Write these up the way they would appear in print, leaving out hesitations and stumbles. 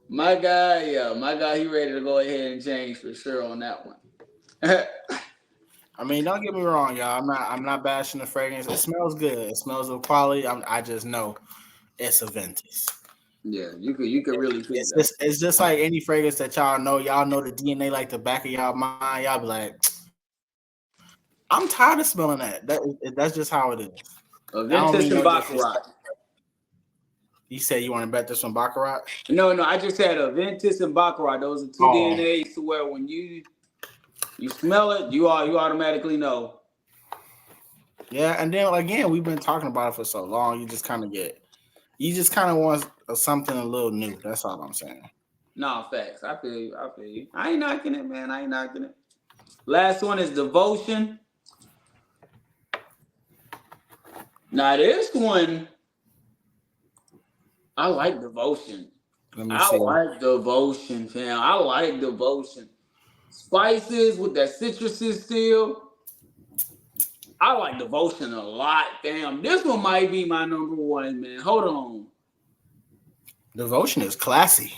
my guy, he ready to go ahead and change for sure on that one. I mean, don't get me wrong, y'all. I'm not bashing the fragrance. It smells good. It smells of quality. I just know it's Aventus. Yeah, you could really pick that. It's just like any fragrance that y'all know. Y'all know the DNA like the back of y'all mind. Y'all be like, I'm tired of smelling that. That's just how it is. I don't mean no Aventus and disrespect. Baccarat. You said you want to bet this on Baccarat? No, I just said Aventus and Baccarat. Those are two Oh, DNAs to where when you smell it, you automatically know. yeah. And then again, we've been talking about it for so long. You just kind of want something a little new. That's all I'm saying. Nah, facts. I feel you. I feel you. I ain't knocking it, man. I ain't knocking it. Last one is Devotion. Now this one, I like Devotion. Let me I see. like Devotion, fam. I like Devotion. Spices with that citrusy still. I like Devotion a lot, fam. This one might be my number one, man. Hold on. Devotion is classy.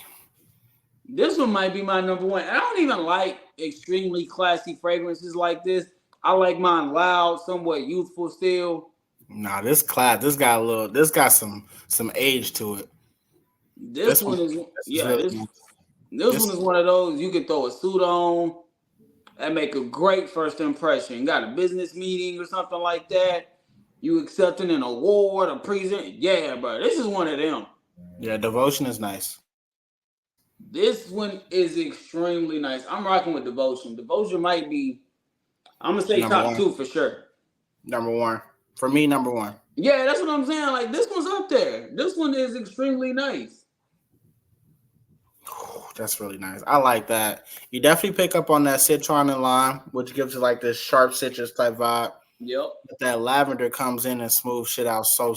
This one might be my number one. And I don't even like extremely classy fragrances like this. I like mine loud, somewhat youthful still. Nah, this got some age to it. This This one one is this is yeah, really this nice. this one This is one of those you can throw a suit on and make a great first impression. Got a business meeting or something like that. You accepting an award, a present. Yeah, bro. This is one of them. yeah, Devotion is nice. This one is extremely nice. I'm rocking with Devotion. Devotion might be, I'm gonna say Number top one. two for sure. Number one. For me, number one. Yeah, that's what I'm saying. Like this one's up there. This one is extremely nice. That's really nice. I like that. You definitely pick up on that citron and lime, which gives you like this sharp citrus type vibe. Yep. But that lavender comes in and smooths shit out so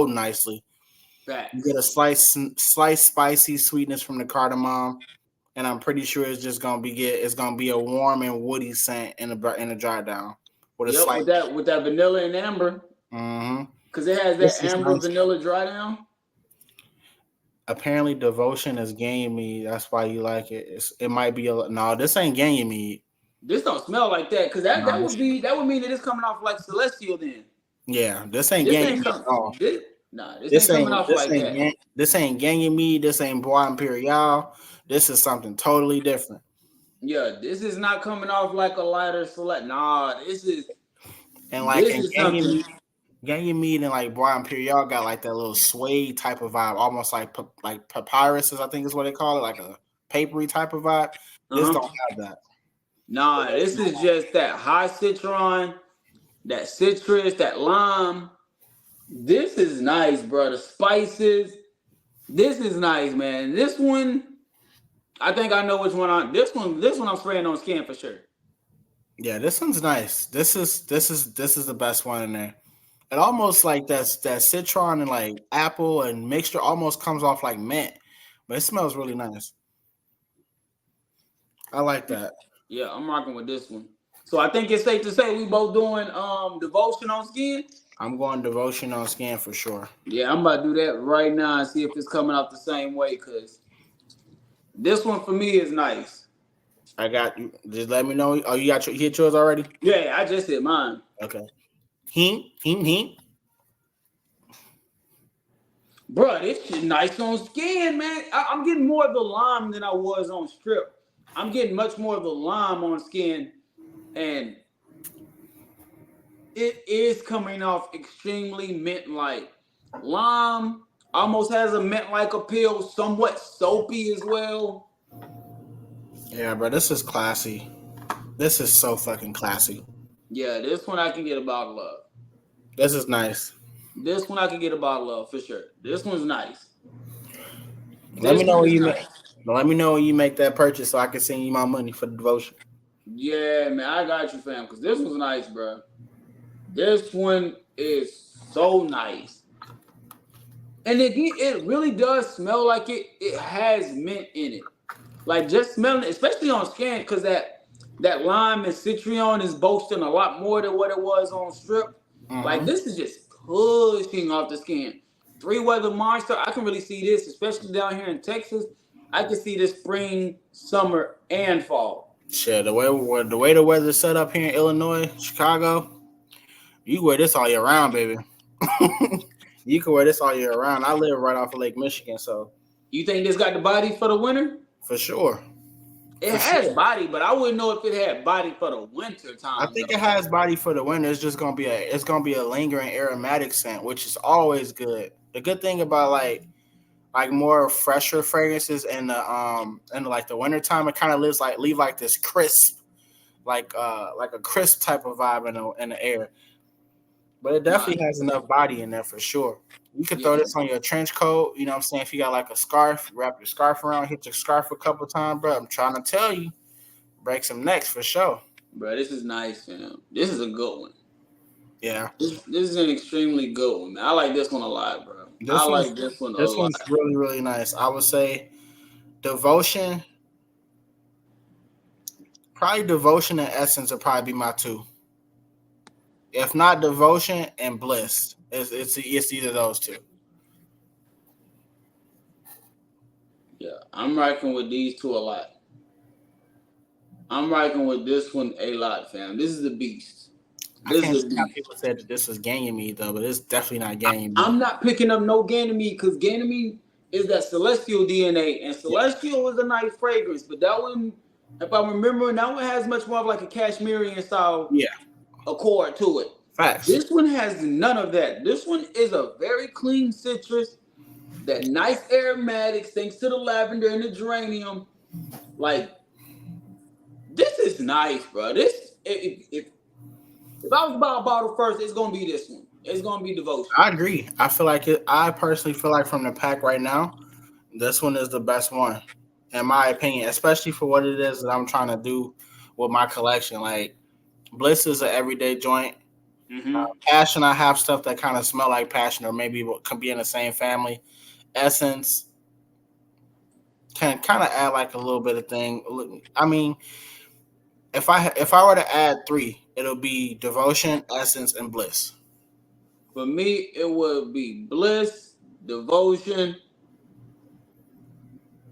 nicely. You get a Facts. slight spicy sweetness from the cardamom, and I'm pretty sure it's gonna be a warm and woody scent in a dry down with a Yep, slight. with that vanilla and amber. Mm-hmm. Cause it has that This is amber nice. vanilla dry down. Apparently, devotion is gangnam mead. That's why you like it. It might be no. This ain't gangnam mead. This don't smell like that. Cause that, No, that would be that would mean that it's coming off like celestial then. yeah, this ain't This gangnam ain't mead come at all. this ain't coming off like that. This ain't gangnam mead. This ain't bois imperial. This is something totally different. Yeah, this is not coming off like a lighter select. Nah, And like this in is something. gangnam mead and like bois imperial got like that little suede type of vibe, almost like papyrus, I think is what they call it, like a papery type of vibe. This Uh-huh. don't have that. Nah, this is just that high citron, that citrus, that lime. This is nice, bro. The spices. This is nice, man. This one, I think I know which one I. This one I'm spraying on skin for sure. Yeah, this one's nice. This is the best one in there. It almost like that citron and like apple and mixture almost comes off like mint, but it smells really nice. I like that. Yeah, I'm rocking with this one. So I think it's safe to say we both doing devotion on skin. I'm going devotion on skin for sure. Yeah, I'm about to do that right now and see if it's coming out the same way. Cause this one for me is nice. I got you. Just let me know. Oh, you hit yours already? Yeah, I just hit mine. Okay. Hint. Bro, this shit nice on skin, man. I'm getting more of the lime than I was on strip. I'm getting much more of the lime on skin, and it is coming off extremely mint-like. Lime almost has a mint-like appeal, somewhat soapy as well. Yeah, bro, this is classy. This is so fucking classy. Yeah, this one I can get a bottle of. This is nice. This one I can get a bottle of for sure. This one's nice. Let me This know one when is you make. nice. Let me know when you make that purchase so I can send you my money for the devotion. Yeah, man, I got you, fam. Cause this one's nice, bro. This one is so nice. And again, it really does smell like it has mint in it. Like just smelling it, especially on skin, because that lime and citron is boasting a lot more than what it was on strip. Like Mm-hmm. this is just pushing off the skin. Three weather monster, I can really see this, especially down here in Texas. I can see this spring, summer, and fall. Shit, the way the weather's set up here in Illinois, Chicago, you can wear this all year round, baby. You can wear this all year round. I live right off of Lake Michigan, so You think this got the body for the winter? for sure. It has body, but I wouldn't know if it had body for the winter time. I think it has body for the winter. It's just gonna be a lingering aromatic scent, which is always good. The good thing about like more fresher fragrances in the wintertime, it kind of leave like this crisp, like a crisp type of vibe in the air. But it definitely has enough body in there for sure. You can throw this on your trench coat. You know what I'm saying? If you got like a scarf, wrap your scarf around, hit your scarf a couple times, bro. I'm trying to tell you, break some necks for sure. Bro, this is nice, fam. This is a good one. Yeah. This is an extremely good one, man. I like this one a lot, bro. I like this one a lot. This one's really, really nice. I would say Devotion. Probably Devotion and Essence would probably be my two. If not Devotion and Bliss, it's either those two. Yeah, I'm rocking with these two a lot. I'm rocking with this one a lot, fam. This is a beast. This is a beast. People said that this was Ganymede though, but it's definitely not Ganymede. I'm not picking up no Ganymede because Ganymede is that celestial DNA, and celestial is a nice fragrance, but that one, if I'm remembering, that one has much more of like a Cashmere style. Yeah. Accord to it. Facts. This one has none of that. This one is a very clean citrus, that nice aromatics thanks to the lavender and the geranium. Like, this is nice, bro. This if I was about a bottle first, it's gonna be this one. It's gonna be Devotion. I agree. I personally feel like from the pack right now, this one is the best one, in my opinion, especially for what it is that I'm trying to do with my collection. Like, Bliss is an everyday joint. Mm-hmm. Passion, I have stuff that kind of smell like Passion, or maybe can be in the same family. Essence can kind of add like a little bit of thing. I mean, if I were to add three, it'll be Devotion, Essence, and Bliss. For me, it would be Bliss, Devotion,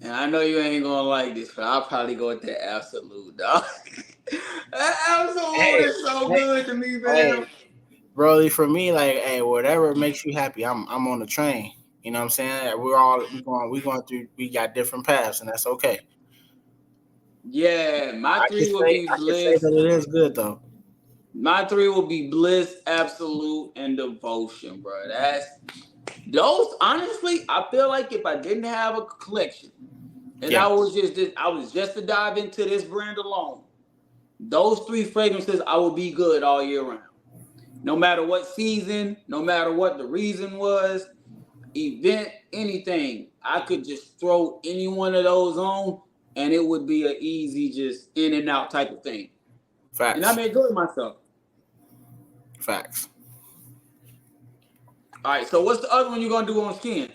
and I know you ain't gonna like this, but I'll probably go with that Absolute, dog. That Absolute is so good to me, man. Bro, for me, like, hey, whatever makes you happy, I'm on the train. You know what I'm saying? We're going through. We got different paths, and that's okay. Yeah, my three will be Bliss. It is good though. My three will be Bliss, Absolute, and Devotion, bro. That's those. Honestly, I feel like if I didn't have a collection, and I was just to dive into this brand alone, those three fragrances I would be good all year round. No matter what season, no matter what the reason was, event, anything, I could just throw any one of those on, and it would be an easy, just in and out type of thing. Facts. And I may enjoy myself. Facts. All right, so what's the other one you're gonna do on skin?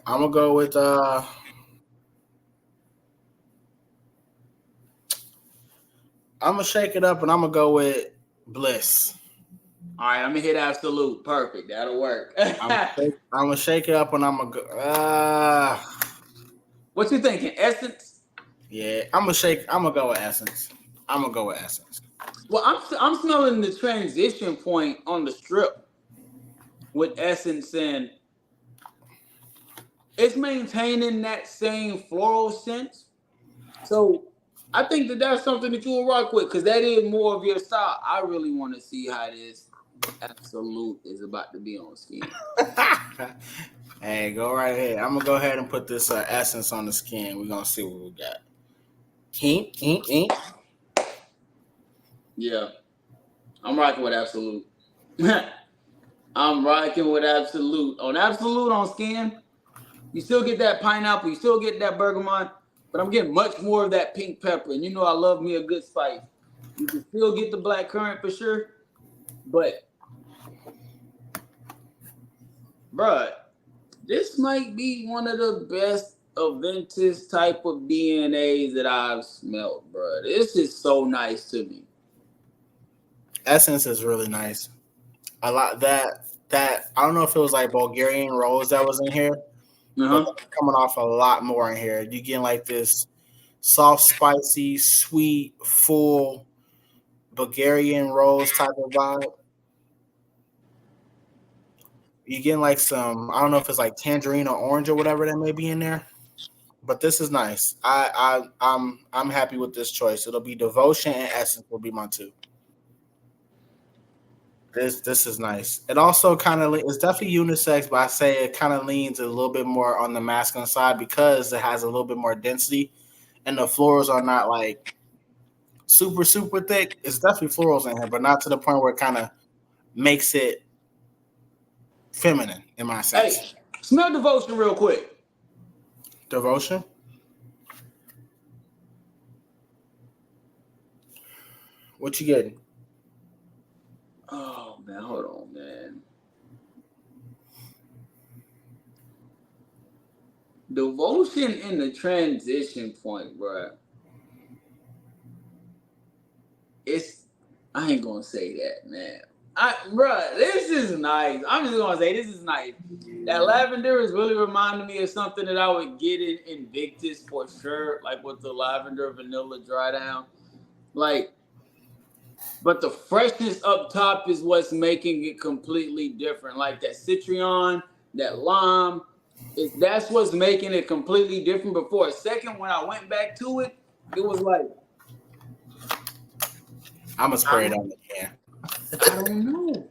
I'm gonna go with I'm gonna shake it up and I'm gonna go with Bliss. All right, I'm gonna hit Absolute. Perfect. That'll work. I'm gonna shake it up and I'm gonna go. What you thinking? Essence? Yeah, I'm gonna go with Essence. Well, I'm smelling the transition point on the strip with Essence, and it's maintaining that same floral sense. So I think that's something that you will rock with, because that is more of your style. I really want to see how this Absolute is about to be on skin. Hey, go right ahead. I'm gonna go ahead and put this Essence on the skin. We're gonna see what we got. Ink. Yeah, I'm rocking with Absolute. I'm rocking with Absolute. On Absolute on skin, you still get that pineapple, you still get that bergamot, but I'm getting much more of that pink pepper. And you know I love me a good spice. You can still get the black currant for sure, but bruh, this might be one of the best Aventus type of DNAs that I've smelled, bruh. This is so nice to me. Essence is really nice. A lot that I don't know if it was like Bulgarian rose that was in here, but Uh-huh. that's coming off a lot more in here. You getting like this soft, spicy, sweet, full Bulgarian rose type of vibe. You getting like some, I don't know if it's like tangerine or orange or whatever that may be in there. But this is nice. I'm happy with this choice. It'll be Devotion and Essence will be my two. This is nice. It also kind of it's definitely unisex, but I say it kind of leans a little bit more on the masculine side because it has a little bit more density, and the florals are not like super thick. It's definitely florals in here, but not to the point where it kind of makes it feminine in my sense. Hey, smell Devotion real quick. Devotion. What you getting? Oh man, hold on, man. Devotion in the transition point, bro. I ain't gonna say that, man. Bruh, this is nice. I'm just gonna say this is nice. That lavender is really reminding me of something that I would get in Invictus for sure, like with the lavender vanilla dry down. Like, but the freshness up top is what's making it completely different. Like that citron, that lime, that's what's making it completely different. But for a second, when I went back to it, it was like, I'm gonna spray it on the can. I don't know.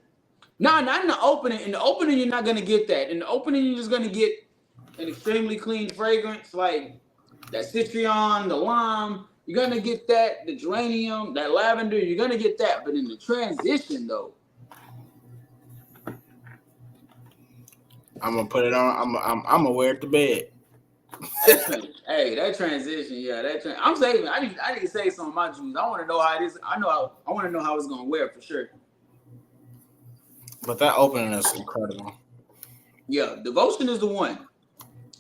Nah, not in the opening. In the opening, you're not gonna get that. In the opening, you're just gonna get an extremely clean fragrance, like that citron, the lime. You're gonna get that, the geranium, that lavender. You're gonna get that. But in the transition, though, I'm gonna put it on. I'm gonna wear it to bed. hey, that transition, yeah, I'm saving. I need to save some of my juice. I want to know how it is. I want to know how it's gonna wear for sure. But that opening is incredible. Yeah, Devotion is the one.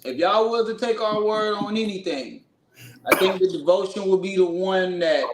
If y'all was to take our word on anything, I think the Devotion would be the one that